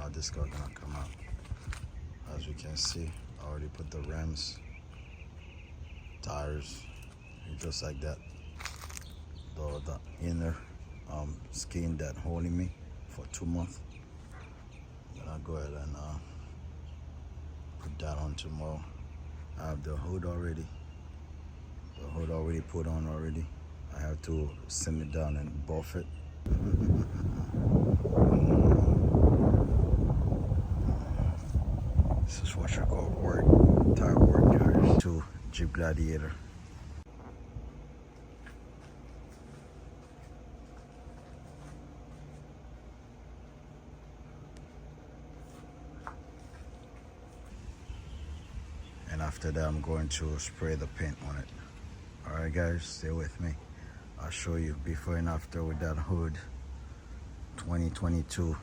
how this car gonna come out. As you can see, I already put the rims, tires, just like that. The inner skin that holding me for 2 months. Then I'll go ahead and put that on tomorrow. I have the hood already. The hood already put on already. I have to sand it down and buff it. This is what you call work, tire work, guys. To Jeep Gladiator. And after that, I'm going to spray the paint on it. Alright guys, stay with me. I'll show you before and after with that hood. 2022